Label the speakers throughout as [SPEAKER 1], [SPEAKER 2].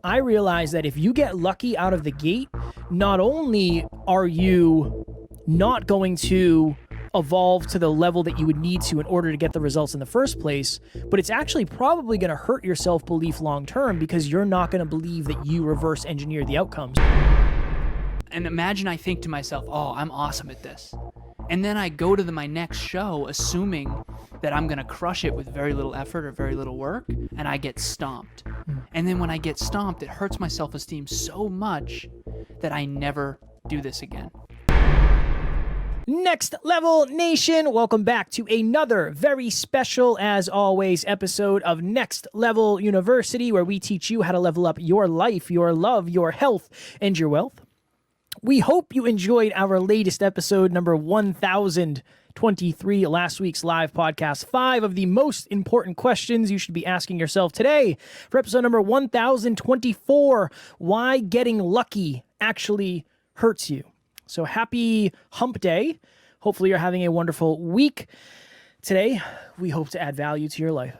[SPEAKER 1] I realized that if you get lucky out of the gate, not only are you not going to evolve to the level that you would need to in order to get the results in the first place, but it's actually probably going to hurt your self-belief long term because you're not going to believe that you reverse engineer the outcomes.
[SPEAKER 2] And imagine I think to myself, oh, I'm awesome at this. And then I go to my next show assuming that I'm going to crush it with very little effort or very little work, and I get stomped. And then when I get stomped, it hurts my self-esteem so much that I never do this again.
[SPEAKER 1] Next Level Nation, welcome back to another very special, as always, episode of Next Level University, where we teach you how to level up your life, your love, your health, and your wealth. We hope you enjoyed our latest episode, number 1023, last week's live podcast. 5 of the most important questions you should be asking yourself today for episode number 1024, why getting lucky actually hurts you. So happy hump day. Hopefully you're having a wonderful week. Today, we hope to add value to your life.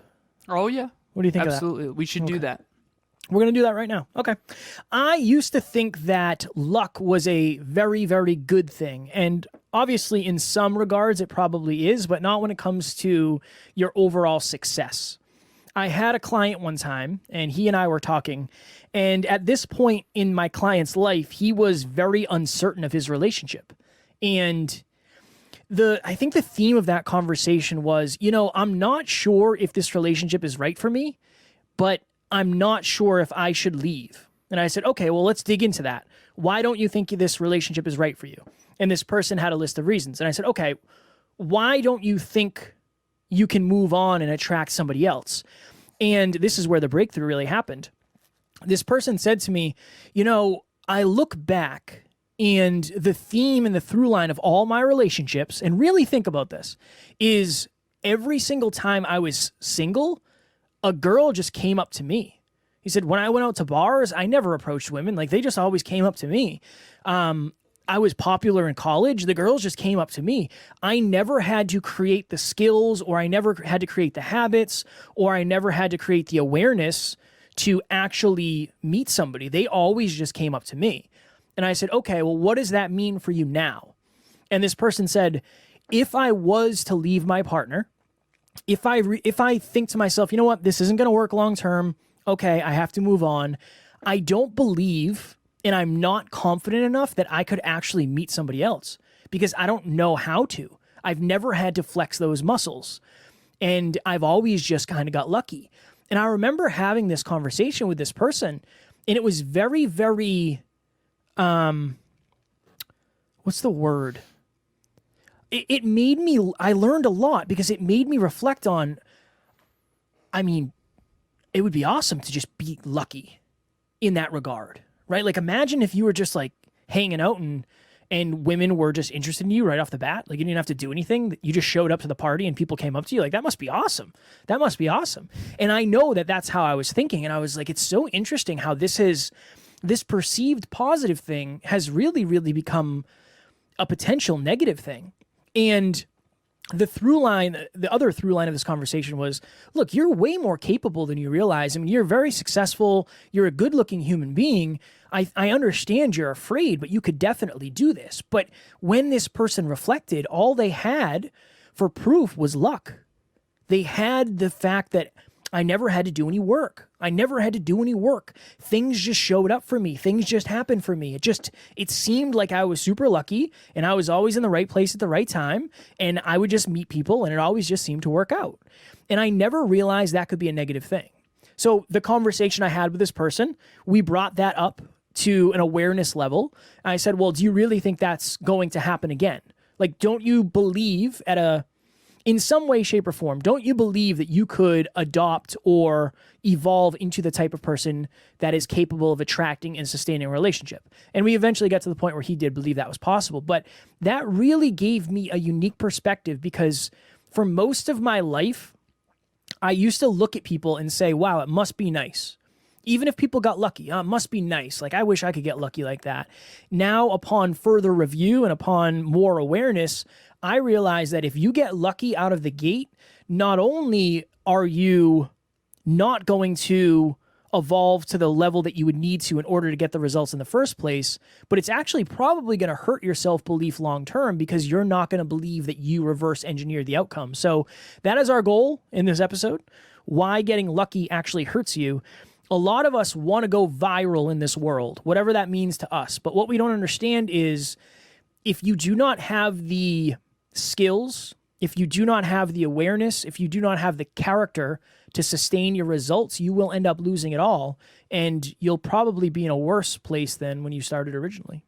[SPEAKER 2] Oh, yeah.
[SPEAKER 1] What do you think
[SPEAKER 2] Absolutely.
[SPEAKER 1] of that?
[SPEAKER 2] We should do that.
[SPEAKER 1] We're going to do that right now. Okay. I used to think that luck was a very, very good thing. And obviously, in some regards, it probably is, but not when it comes to your overall success. I had a client one time, and he and I were talking, and at this point in my client's life, he was very uncertain of his relationship. And I think the theme of that conversation was, I'm not sure if this relationship is right for me, but I'm not sure if I should leave. And I said, okay, well, let's dig into that. Why don't you think this relationship is right for you? And this person had a list of reasons. And I said, okay, why don't you think you can move on and attract somebody else? And this is where the breakthrough really happened. This person said to me, I look back and the theme and the through line of all my relationships, and really think about this, is every single time I was single, a girl just came up to me. He said, when I went out to bars, I never approached women. Like, they just always came up to me. I was popular in college. The girls just came up to me. I never had to create the skills, or I never had to create the habits, or I never had to create the awareness to actually meet somebody. They always just came up to me. And I said, okay, well, what does that mean for you now? And this person said, if I was to leave my partner, if I think to myself, you know what, this isn't going to work long term, okay, I have to move on, I don't believe and I'm not confident enough that I could actually meet somebody else because I don't know how to. I've never had to flex those muscles, and I've always just kind of got lucky. And I remember having this conversation with this person, and it was very, very, what's the word? It made me, I learned a lot because it made me reflect on, it would be awesome to just be lucky in that regard, right? Like, imagine if you were just like hanging out and women were just interested in you right off the bat. Like, you didn't have to do anything. You just showed up to the party and people came up to you. Like, that must be awesome. That must be awesome. And I know that that's how I was thinking. And I was like, it's so interesting how this perceived positive thing has really, really become a potential negative thing. And the other through line of this conversation was, look, you're way more capable than you realize. You're very successful. You're a good-looking human being. I understand you're afraid, but you could definitely do this. But when this person reflected, all they had for proof was luck. They had the fact that I never had to do any work. Things just showed up for me. Things just happened for me. It seemed like I was super lucky and I was always in the right place at the right time, and I would just meet people and it always just seemed to work out. And I never realized that could be a negative thing. So the conversation I had with this person, we brought that up to an awareness level. I said, well, do you really think that's going to happen again? Like, don't you believe in some way, shape, or form, don't you believe that you could adopt or evolve into the type of person that is capable of attracting and sustaining a relationship? And we eventually got to the point where he did believe that was possible. But that really gave me a unique perspective because for most of my life, I used to look at people and say, wow, it must be nice. Even if people got lucky, it must be nice. Like, I wish I could get lucky like that. Now, upon further review and upon more awareness, I realize that if you get lucky out of the gate, not only are you not going to evolve to the level that you would need to in order to get the results in the first place, but it's actually probably going to hurt your self-belief long term because you're not going to believe that you reverse engineered the outcome. So that is our goal in this episode. Why getting lucky actually hurts you. A lot of us want to go viral in this world, whatever that means to us. But what we don't understand is if you do not have the skills, if you do not have the awareness, if you do not have the character to sustain your results, you will end up losing it all. And you'll probably be in a worse place than when you started originally.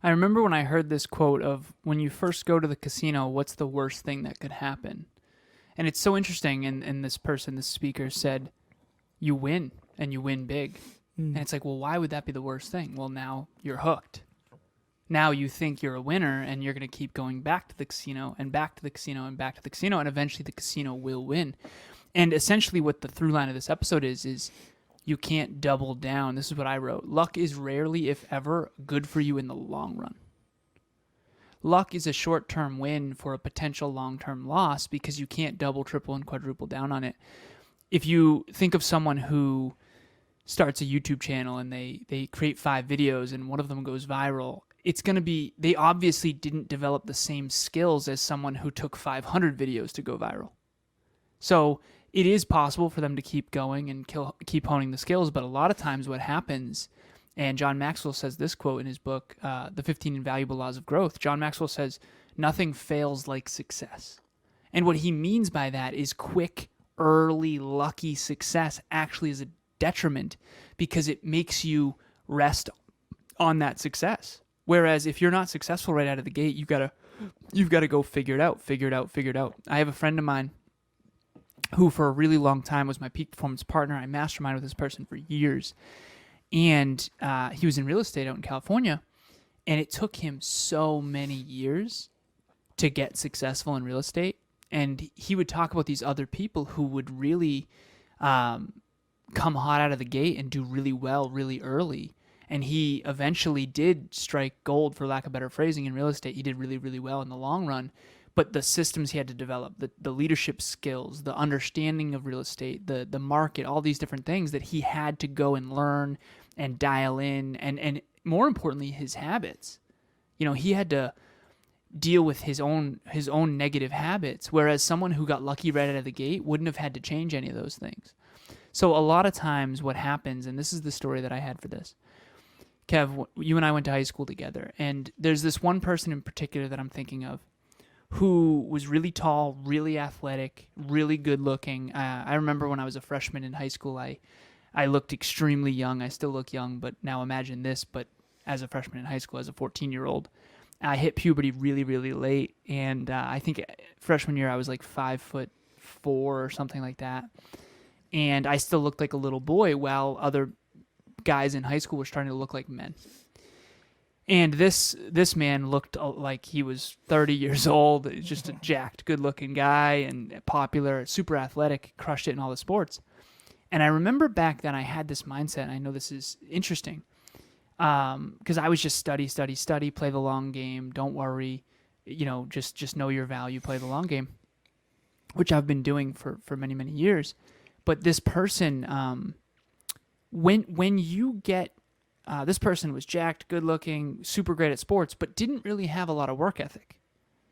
[SPEAKER 2] I remember when I heard this quote of, when you first go to the casino, what's the worst thing that could happen? And it's so interesting. And this speaker said, you win, and you win big. And it's like, well, why would that be the worst thing? Well, now you're hooked. Now you think you're a winner, and you're going to keep going back to the casino and back to the casino and back to the casino, and eventually the casino will win. And essentially what the through line of this episode is you can't double down. This is what I wrote. Luck is rarely, if ever, good for you in the long run. Luck is a short-term win for a potential long-term loss because you can't double, triple, and quadruple down on it. If you think of someone who starts a YouTube channel and they create 5 videos and one of them goes viral, it's going to be, they obviously didn't develop the same skills as someone who took 500 videos to go viral. So it is possible for them to keep going and keep honing the skills, but a lot of times what happens, and John Maxwell says this quote in his book, The 15 Invaluable Laws of Growth, John Maxwell says, nothing fails like success. And what he means by that is quick, early, lucky success actually is a detriment because it makes you rest on that success. Whereas if you're not successful right out of the gate, you've got to go figure it out. I have a friend of mine who for a really long time was my peak performance partner. I masterminded with this person for years. And he was in real estate out in California. And it took him so many years to get successful in real estate. And he would talk about these other people who would really come hot out of the gate and do really well really early. And he eventually did strike gold, for lack of better phrasing, in real estate. He did really, really well in the long run. But the systems he had to develop, the leadership skills, the understanding of real estate, the market, all these different things that he had to go and learn and dial in, and more importantly, his habits. You know, he had to deal with his own negative habits, whereas someone who got lucky right out of the gate wouldn't have had to change any of those things. So a lot of times what happens, and this is the story that I had for this, Kev, you and I went to high school together, and there's this one person in particular that I'm thinking of who was really tall, really athletic, really good looking. I remember when I was a freshman in high school, I looked extremely young. I still look young, but now imagine this, but as a freshman in high school, as a 14-year-old. I hit puberty really, really late, and I think freshman year I was like 5'4" or something like that. And I still looked like a little boy while other guys in high school were starting to look like men. And this man looked like he was 30 years old, just a jacked, good-looking guy and popular, super athletic, crushed it in all the sports. And I remember back then I had this mindset, and I know this is interesting, because I was just study, play the long game, don't worry, just know your value, play the long game, which I've been doing for many, many years. But this person, when you get, this person was jacked, good looking, super great at sports, but didn't really have a lot of work ethic.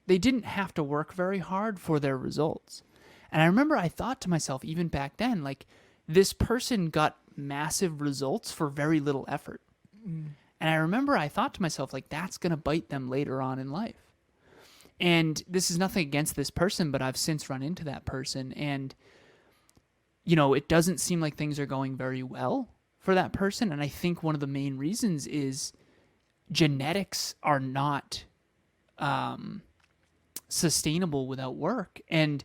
[SPEAKER 2] They didn't have to work very hard for their results. And I remember I thought to myself, even back then, like, this person got massive results for very little effort. And I remember I thought to myself, like, that's going to bite them later on in life. And this is nothing against this person, but I've since run into that person. And, it doesn't seem like things are going very well for that person. And I think one of the main reasons is genetics are not sustainable without work. And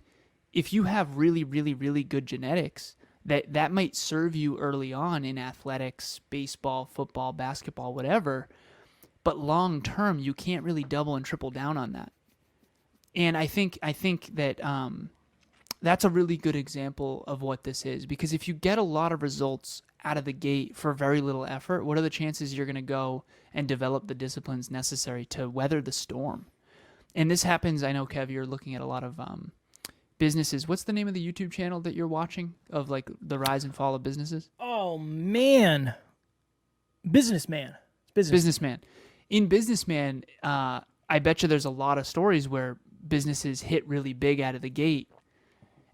[SPEAKER 2] if you have really, really, really good genetics, that might serve you early on in athletics, baseball, football, basketball, whatever. But long term, you can't really double and triple down on that. And I think that that's a really good example of what this is. Because if you get a lot of results out of the gate for very little effort, what are the chances you're going to go and develop the disciplines necessary to weather the storm? And this happens, I know, Kev, you're looking at a lot of businesses. What's the name of the YouTube channel that you're watching of, like, the rise and fall of businesses?
[SPEAKER 1] Oh, Oh, man. Businessman.
[SPEAKER 2] Businessman. In Businessman, I bet you there's a lot of stories where businesses hit really big out of the gate.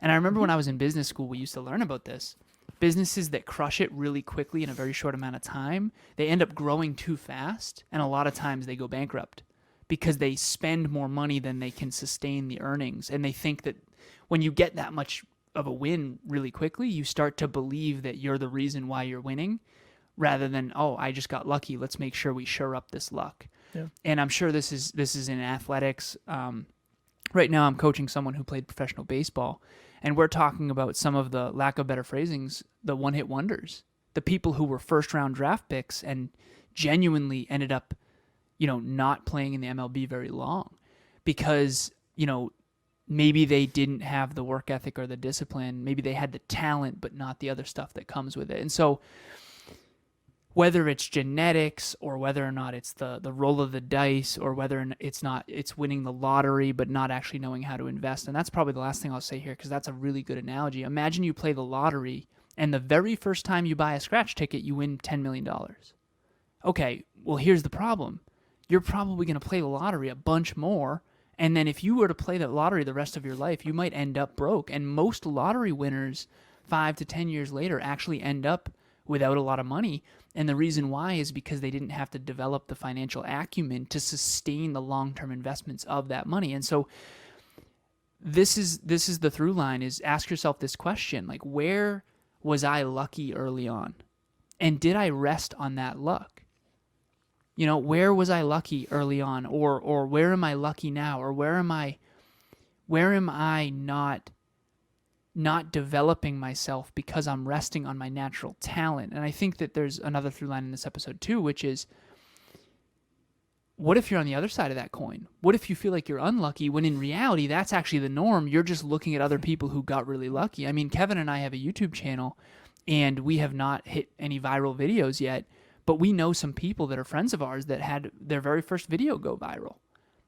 [SPEAKER 2] And I remember when I was in business school, we used to learn about this. Businesses that crush it really quickly in a very short amount of time, they end up growing too fast, and a lot of times they go bankrupt because they spend more money than they can sustain the earnings. And they think that when you get that much of a win really quickly, you start to believe that you're the reason why you're winning, rather than, oh, I just got lucky. Let's make sure we shore up this luck.
[SPEAKER 1] Yeah.
[SPEAKER 2] And I'm sure this is in athletics. Right now I'm coaching someone who played professional baseball, and we're talking about some of the, lack of better phrasings, the one-hit wonders, the people who were first-round draft picks and genuinely ended up, not playing in the MLB very long because, maybe they didn't have the work ethic or the discipline. Maybe they had the talent, but not the other stuff that comes with it. And so whether it's genetics or whether or not it's the roll of the dice or whether it's winning the lottery but not actually knowing how to invest. And that's probably the last thing I'll say here because that's a really good analogy. Imagine you play the lottery and the very first time you buy a scratch ticket, you win $10 million. Okay, well, here's the problem. You're probably going to play the lottery a bunch more. And then if you were to play the lottery the rest of your life, you might end up broke. And most lottery winners 5 to 10 years later actually end up without a lot of money. And the reason why is because they didn't have to develop the financial acumen to sustain the long-term investments of that money. And so this is the through line, is ask yourself this question, like, where was I lucky early on? And did I rest on that luck? Where was I lucky early on? Or where am I lucky now? Or where am I not developing myself because I'm resting on my natural talent? And I think that there's another through line in this episode too, which is, what if you're on the other side of that coin? What if you feel like you're unlucky when in reality that's actually the norm? You're just looking at other people who got really lucky. I mean, Kevin and I have a YouTube channel and we have not hit any viral videos yet, but we know some people that are friends of ours that had their very first video go viral.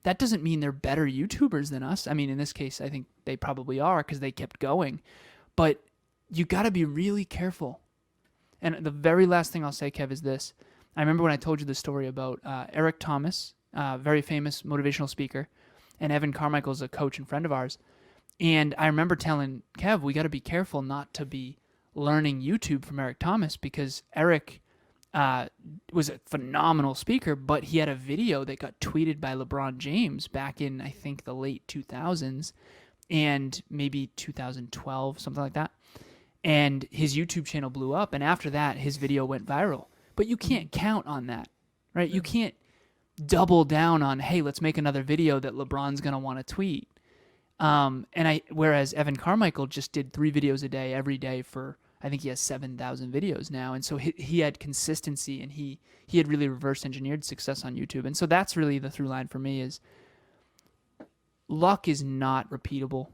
[SPEAKER 2] That doesn't mean they're better YouTubers than us. I mean, in this case, I think they probably are because they kept going. But you got to be really careful. And the very last thing I'll say, Kev, is this. I remember when I told you the story about Eric Thomas, very famous motivational speaker, and Evan Carmichael's a coach and friend of ours. And I remember telling Kev, we got to be careful not to be learning YouTube from Eric Thomas because Eric was a phenomenal speaker, but he had a video that got tweeted by LeBron James back in, I think, the late 2000s and maybe 2012, something like that. And his YouTube channel blew up, and after that, his video went viral. But you can't count on that, right? You can't double down on, hey, let's make another video that LeBron's going to want to tweet. Whereas Evan Carmichael just did 3 videos a day every day for, I think he has 7,000 videos now. And so he had consistency, and he had really reverse engineered success on YouTube. And so that's really the through line for me is luck is not repeatable.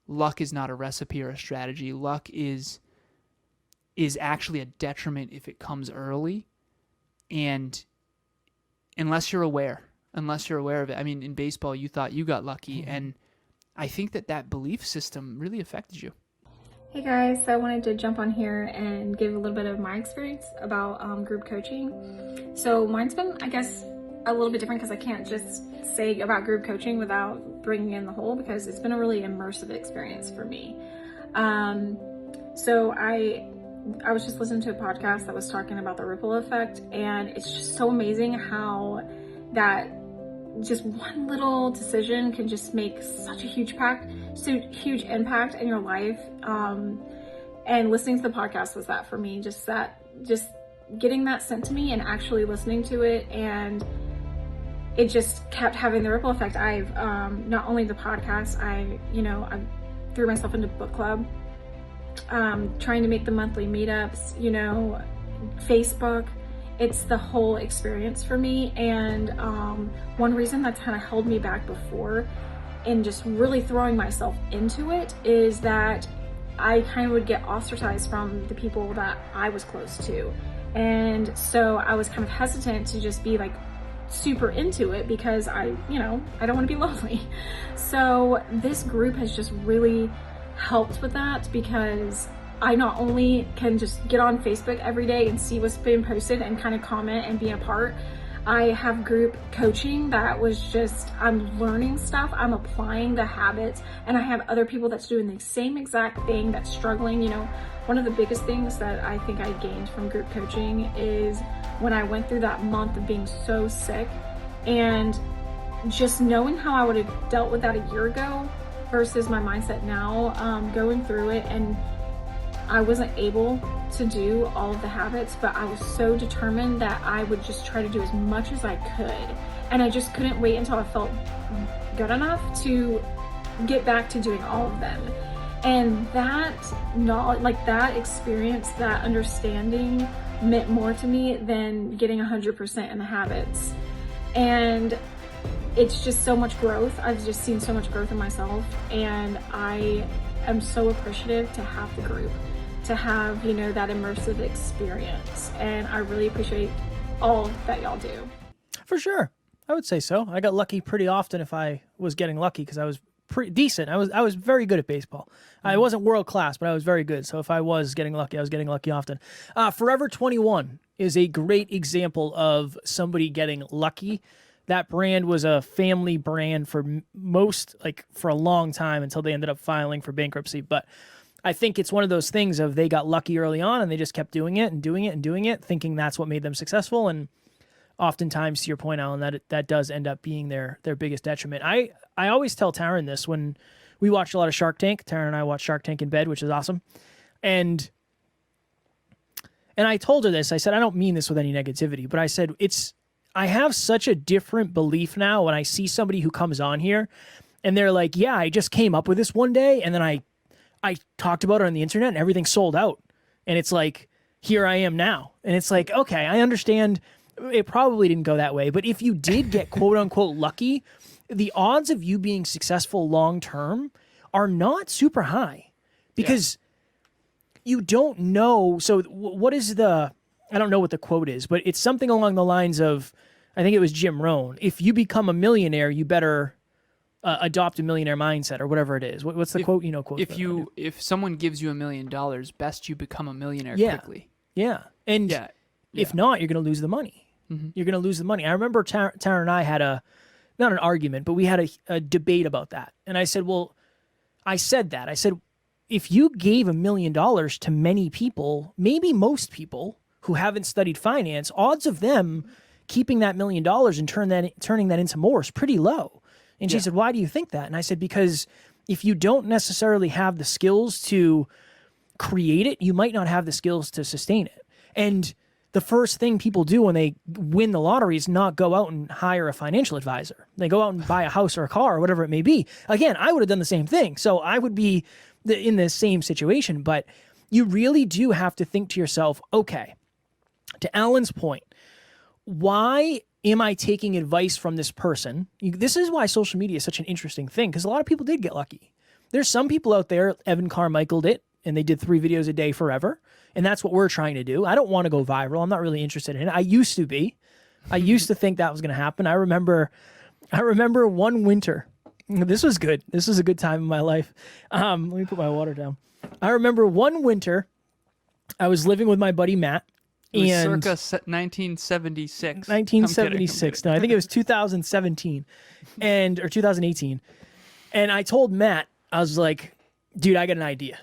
[SPEAKER 2] Luck is not a recipe or a strategy. Luck is actually a detriment if it comes early. And unless you're aware of it. I mean, in baseball, you thought you got lucky. And I think that belief system really affected you.
[SPEAKER 3] Hey guys, so I wanted to jump on here and give a little bit of my experience about group coaching. So mine's been, I guess, a little bit different because I can't just say about group coaching without bringing in the whole, because it's been a really immersive experience for me. So I was just listening to a podcast that was talking about the ripple effect, and it's just so amazing how that just one little decision can just make such a huge impact in your life. And listening to the podcast was that for me, just getting that sent to me and actually listening to it, and it just kept having the ripple effect. I've not only the podcast, I threw myself into Bookclub, trying to make the monthly meetups, Facebook. It's the whole experience for me. And one reason that's kind of held me back before in just really throwing myself into it is that I kind of would get ostracized from the people that I was close to. And so I was kind of hesitant to just be like super into it because I don't want to be lonely. So this group has just really helped with that, because I not only can just get on Facebook every day and see what's been posted and kind of comment and be a part, I have group coaching that was just, I'm learning stuff, I'm applying the habits, and I have other people that's doing the same exact thing, that's struggling. You know, one of the biggest things that I think I gained from group coaching is when I went through that month of being so sick, and just knowing how I would have dealt with that a year ago versus my mindset now, going through it, and I wasn't able to do all of the habits, but I was so determined that I would just try to do as much as I could. And I just couldn't wait until I felt good enough to get back to doing all of them. And that knowledge, like that experience, that understanding meant more to me than getting 100% in the habits. And it's just so much growth. I've just seen so much growth in myself, and I am so appreciative to have the group, to have, you know, that immersive experience. And I really appreciate all that y'all do.
[SPEAKER 1] For sure. I would say so. I got lucky pretty often if I was getting lucky, because I was pretty decent. I was very good at baseball. I wasn't world class, but I was very good. So if I was getting lucky, I was getting lucky often. Forever 21 is a great example of somebody getting lucky. That brand was a family brand for for a long time until they ended up filing for bankruptcy. But I think it's one of those things of they got lucky early on and they just kept doing it and doing it and doing it, thinking that's what made them successful. And oftentimes, to your point, Alan, that does end up being their biggest detriment. I always tell Taryn this when we watch a lot of Shark Tank. Taryn and I watch Shark Tank in bed, which is awesome. And I told her this. I said, I don't mean this with any negativity, but I said, I have such a different belief now when I see somebody who comes on here and they're like, yeah, I just came up with this one day and then I talked about it on the internet and everything sold out. And it's like, here I am now. And it's like, okay, I understand it probably didn't go that way. But if you did get quote unquote lucky, the odds of you being successful long-term are not super high because you don't know. So what is I don't know what the quote is, but it's something along the lines of, I think it was Jim Rohn. If you become a millionaire, you better adopt a millionaire mindset or whatever it is. What's the quote? You know, quote.
[SPEAKER 2] If someone gives you $1 million, best you become a millionaire quickly.
[SPEAKER 1] Yeah. And if not, you're going to lose the money. Mm-hmm. You're going to lose the money. I remember Tara and I had not an argument, but we had a debate about that. And I said, I said, if you gave $1 million to many people, maybe most people who haven't studied finance, odds of them keeping that $1 million and turning that into more is pretty low. And she said, why do you think that? And I said, because if you don't necessarily have the skills to create it, you might not have the skills to sustain it. And the first thing people do when they win the lottery is not go out and hire a financial advisor. They go out and buy a house or a car or whatever it may be. Again, I would have done the same thing. So I would be in the same situation. But you really do have to think to yourself, okay, to Alan's point, why am I taking advice from this person? This is why social media is such an interesting thing, because a lot of people did get lucky. There's some people out there, Evan Carmichael'd it, and they did 3 videos a day forever. And that's what we're trying to do. I don't want to go viral. I'm not really interested in it. I used to be. I used to think that was going to happen. I remember one winter. This was good. This was a good time in my life. Let me put my water down. I remember one winter, I was living with my buddy Matt.
[SPEAKER 2] It was circa 1976.
[SPEAKER 1] 1976. No, I think it was 2017 or 2018. And I told Matt, I was like, dude, I got an idea.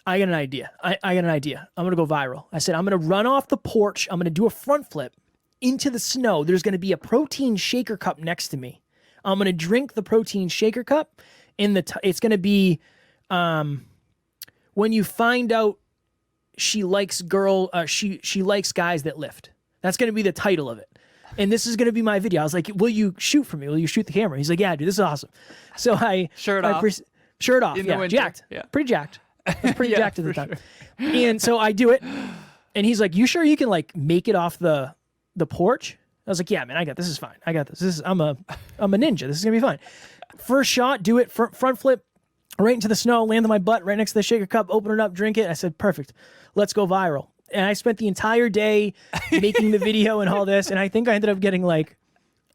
[SPEAKER 1] I got an idea. I'm going to go viral. I said, I'm going to run off the porch. I'm going to do a front flip into the snow. There's going to be a protein shaker cup next to me. I'm going to drink the protein shaker cup. It's going to be when you find out she likes she likes guys that lift. That's going to be the title of it. And this is going to be my video. I was like, will you shoot for me? Will you shoot the camera? He's like, yeah, dude, this is awesome. So shirt off, yeah, jacked. Yeah. Pretty jacked. I was pretty jacked at the time. Sure. And so I do it. And he's like, you sure you can like make it off the porch? I was like, yeah, man, I got this. This is fine. I got this. I'm a ninja. This is going to be fine. First shot, do it, front flip, right into the snow, land on my butt, right next to the shaker cup, open it up, drink it. I said, perfect. Let's go viral. And I spent the entire day making the video and all this. And I think I ended up getting like,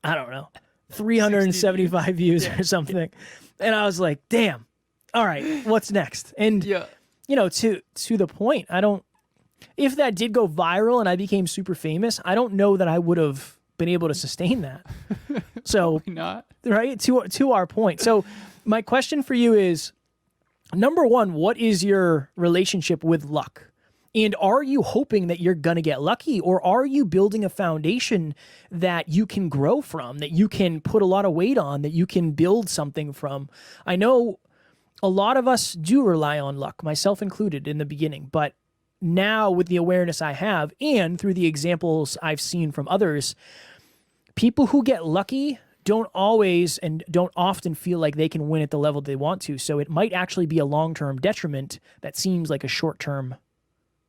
[SPEAKER 1] I don't know, 375 views or something. And I was like, damn, all right, what's next? And to the point, if that did go viral and I became super famous, I don't know that I would have been able to sustain that. So,
[SPEAKER 2] not
[SPEAKER 1] right, to our point. So my question for you is, number one, what is your relationship with luck? And are you hoping that you're going to get lucky, or are you building a foundation that you can grow from, that you can put a lot of weight on, that you can build something from? I know a lot of us do rely on luck, myself included in the beginning, but now with the awareness I have and through the examples I've seen from others, people who get lucky don't always and don't often feel like they can win at the level they want to. So it might actually be a long-term detriment that seems like a short-term,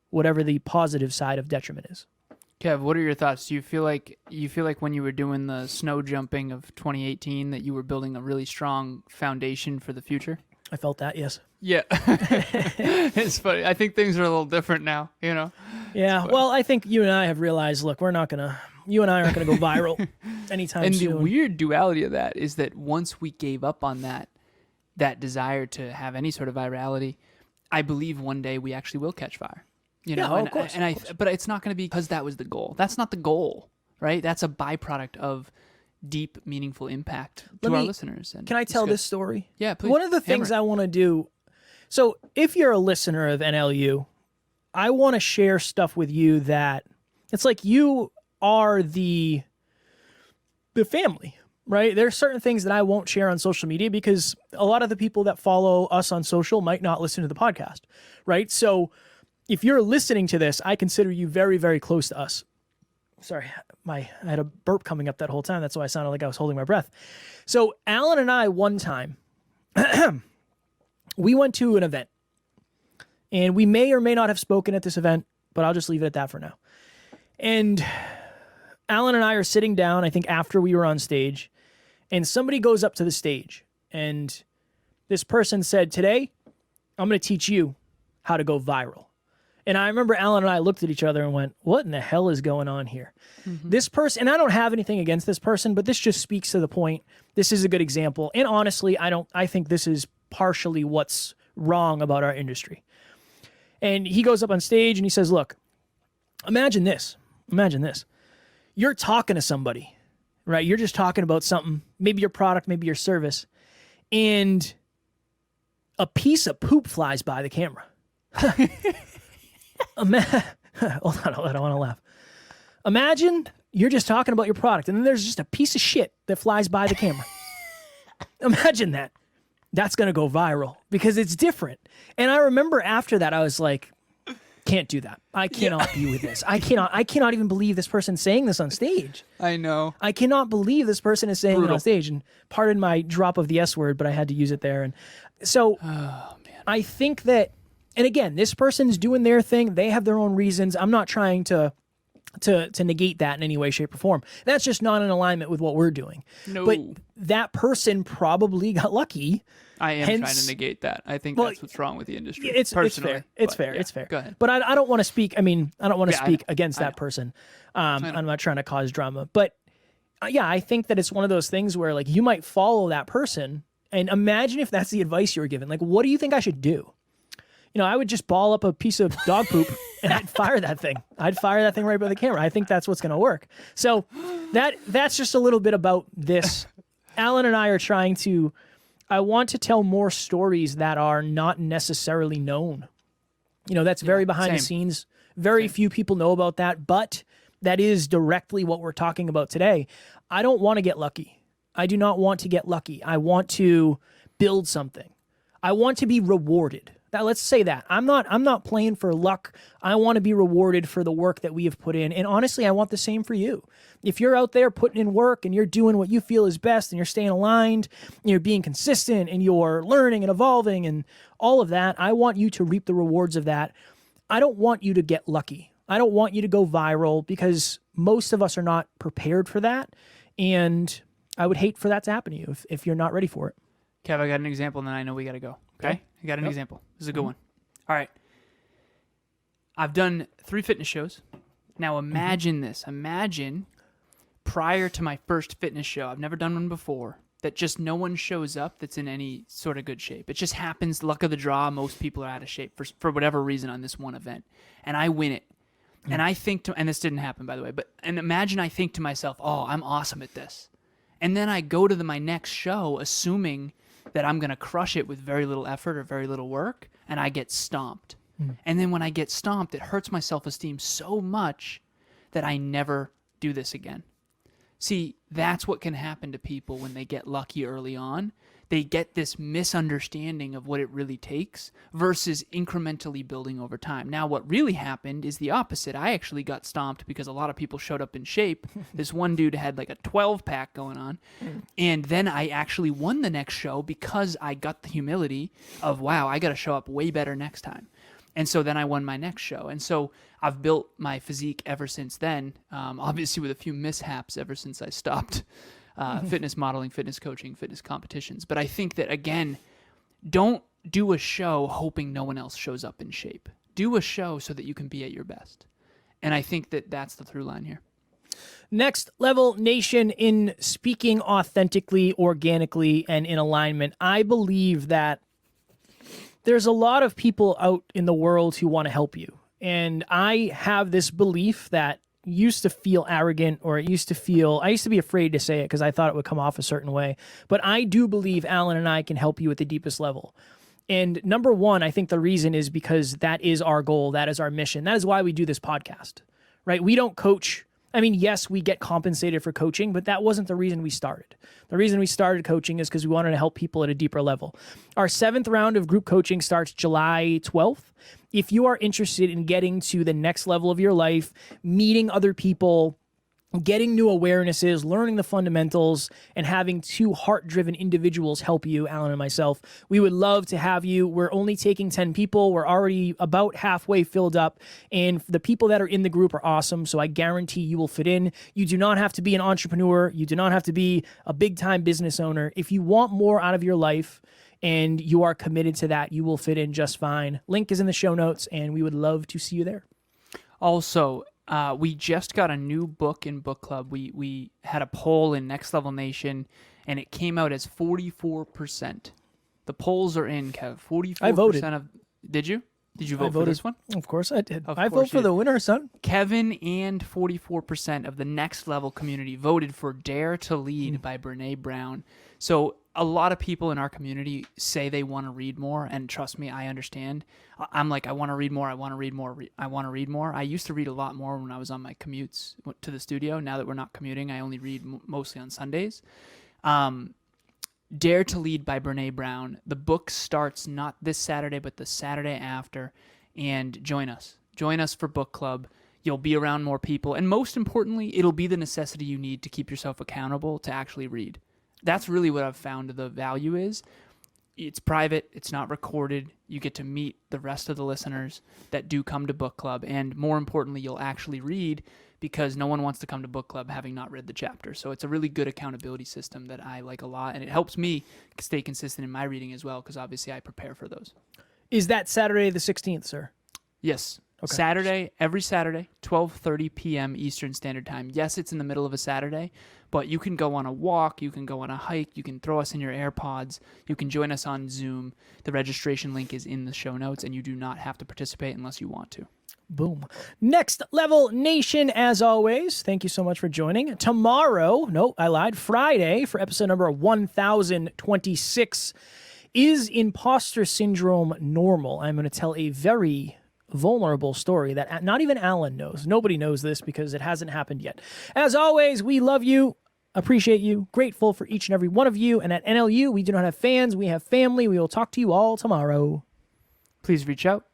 [SPEAKER 1] whatever the positive side of detriment is.
[SPEAKER 2] Kev, what are your thoughts? Do you feel like when you were doing the snow jumping of 2018 that you were building a really strong foundation for the future?
[SPEAKER 1] I felt that, yes.
[SPEAKER 2] Yeah. It's funny. I think things are a little different now,
[SPEAKER 1] Yeah, well, I think you and I have realized, look, you and I aren't going to go viral anytime soon.
[SPEAKER 2] And the weird duality of that is that once we gave up on that desire to have any sort of virality, I believe one day we actually will catch fire.
[SPEAKER 1] Of course.
[SPEAKER 2] But it's not going to be because that was the goal. That's not the goal, right? That's a byproduct of deep, meaningful impact to our listeners. And
[SPEAKER 1] can I tell this story?
[SPEAKER 2] Yeah, please.
[SPEAKER 1] One of the things I want to do, so if you're a listener of NLU, I want to share stuff with you that it's like you are the family, right? There's certain things that I won't share on social media because a lot of the people that follow us on social might not listen to the podcast, right? So if you're listening to this, I consider you very, very close to us. Sorry, I had a burp coming up that whole time. That's why I sounded like I was holding my breath. So Alan and I, one time, we went to an event. And we may or may not have spoken at this event, but I'll just leave it at that for now. And Alan and I are sitting down, I think after we were on stage, and somebody goes up to the stage. And this person said, today, I'm going to teach you how to go viral. And I remember Alan and I looked at each other and went, what in the hell is going on here? Mm-hmm. This person, and I don't have anything against this person, but this just speaks to the point. This is a good example. And honestly, I think this is partially what's wrong about our industry. And he goes up on stage and he says, look, imagine this. You're talking to somebody, right? You're just talking about something, maybe your product, maybe your service, and a piece of poop flies by the camera. Hold on, I don't want to laugh. Imagine you're just talking about your product and then there's just a piece of shit that flies by the camera. Imagine that. That's going to go viral because it's different. And I remember after that, I was like, can't do that. I cannot be with this. I cannot even believe this person's saying this on stage.
[SPEAKER 2] I know.
[SPEAKER 1] I cannot believe this person is saying it on stage. And pardon my drop of the S word, but I had to use it there. And so I think that, and again, this person's doing their thing. They have their own reasons. I'm not trying to negate that in any way, shape, or form. That's just not in alignment with what we're doing.
[SPEAKER 2] No.
[SPEAKER 1] But that person probably got lucky.
[SPEAKER 2] I am trying to negate that. I think that's what's wrong with the industry.
[SPEAKER 1] It's fair. It's fair.
[SPEAKER 2] Go ahead.
[SPEAKER 1] But I don't want to speak. I mean, I don't want to speak against that person. I'm not trying to cause drama. But I think that it's one of those things where like you might follow that person and imagine if that's the advice you were given. Like, what do you think I should do? I would just ball up a piece of dog poop and I'd fire that thing. I'd fire that thing right by the camera. I think that's what's going to work. So that's just a little bit about this. Alan and I are I want to tell more stories that are not necessarily known. That's very behind the scenes. Very few people know about that, but that is directly what we're talking about today. I don't want to get lucky. I do not want to get lucky. I want to build something. I want to be rewarded. Let's say that. I'm not playing for luck. I want to be rewarded for the work that we have put in. And honestly, I want the same for you. If you're out there putting in work and you're doing what you feel is best and you're staying aligned, you're being consistent and you're learning and evolving and all of that, I want you to reap the rewards of that. I don't want you to get lucky. I don't want you to go viral because most of us are not prepared for that. And I would hate for that to happen to you if you're not ready for it.
[SPEAKER 2] Kev, I got an example and then I know we got to go. Okay? I got an example. This is a good one. All right. I've done 3 fitness shows. Now imagine this. Imagine prior to my first fitness show, I've never done one before, that just no one shows up that's in any sort of good shape. It just happens, luck of the draw, most people are out of shape for whatever reason on this one event. And I win it. And I think, and this didn't happen, by the way, and imagine I think to myself, oh, I'm awesome at this. And then I go to my next show assuming that I'm going to crush it with very little effort or very little work, and I get stomped. And then when I get stomped, it hurts my self-esteem so much that I never do this again. See, that's what can happen to people when they get lucky early on. They get this misunderstanding of what it really takes versus incrementally building over time. Now, what really happened is the opposite. I actually got stomped because a lot of people showed up in shape. This one dude had like a 12-pack going on. And then I actually won the next show because I got the humility of, wow, I got to show up way better next time. And so then I won my next show. And so I've built my physique ever since then, obviously with a few mishaps ever since I stopped fitness modeling, fitness coaching, fitness competitions. But I think that, again, don't do a show hoping no one else shows up in shape. Do a show so that you can be at your best. And I think that that's the through line here.
[SPEAKER 1] Next Level Nation, in speaking authentically, organically, and in alignment, I believe that there's a lot of people out in the world who want to help you. And I have this belief that used to feel arrogant, or I used to be afraid to say it because I thought it would come off a certain way. But I do believe Alan and I can help you at the deepest level. And number one, I think the reason is because that is our goal. That is our mission. That is why we do this podcast, right? We don't coach. I mean, yes, we get compensated for coaching, but that wasn't the reason we started. The reason we started coaching is because we wanted to help people at a deeper level. Our 7th round of group coaching starts July 12th. If you are interested in getting to the next level of your life, meeting other people, getting new awarenesses, learning the fundamentals, and having 2 heart-driven individuals help you, Alan and myself, we would love to have you. We're only taking 10 people. We're already about halfway filled up, and the people that are in the group are awesome, so I guarantee you will fit in. You do not have to be an entrepreneur. You do not have to be a big-time business owner. If you want more out of your life and you are committed to that, you will fit in just fine. Link is in the show notes, and we would love to see you there.
[SPEAKER 2] Also, we just got a new book in Bookclub. We had a poll in Next Level Nation, and it came out as 44%. The polls are in, Kev. 44%
[SPEAKER 1] I voted.
[SPEAKER 2] Did you? Did you vote for this one?
[SPEAKER 1] Of course I did. I vote for the winner, son.
[SPEAKER 2] Kevin and 44% of the Next Level community voted for Dare to Lead by Brene Brown. So a lot of people in our community say they want to read more, and trust me, I understand. I'm like, I want to read more, I want to read more, I want to read more. I used to read a lot more when I was on my commutes to the studio. Now that we're not commuting, I only read mostly on Sundays. Dare to Lead by Brene Brown. The book starts not this Saturday, but the Saturday after, and join us. Join us for book club. You'll be around more people, and most importantly, it'll be the necessity you need to keep yourself accountable to actually read. That's really what I've found the value is. It's private. It's not recorded. You get to meet the rest of the listeners that do come to book club. And more importantly, you'll actually read, because no one wants to come to book club having not read the chapter. So it's a really good accountability system that I like a lot. And it helps me stay consistent in my reading as well, because obviously I prepare for those.
[SPEAKER 1] Is that Saturday the 16th, sir?
[SPEAKER 2] Yes.
[SPEAKER 1] Okay.
[SPEAKER 2] Saturday, every Saturday, 12:30 p.m. Eastern Standard Time. Yes, it's in the middle of a Saturday, but you can go on a walk, you can go on a hike, you can throw us in your AirPods, you can join us on Zoom. The registration link is in the show notes, and you do not have to participate unless you want to.
[SPEAKER 1] Boom. Next Level Nation, as always, thank you so much for joining. Tomorrow, no, I lied, Friday, for episode number 1026, is imposter syndrome normal? I'm going to tell a very vulnerable story that not even Alan knows. Nobody knows this because it hasn't happened yet. As always, we love you, appreciate you, grateful for each and every one of you. And at NLU, we do not have fans, we have family. We will talk to you all tomorrow.
[SPEAKER 2] Please reach out.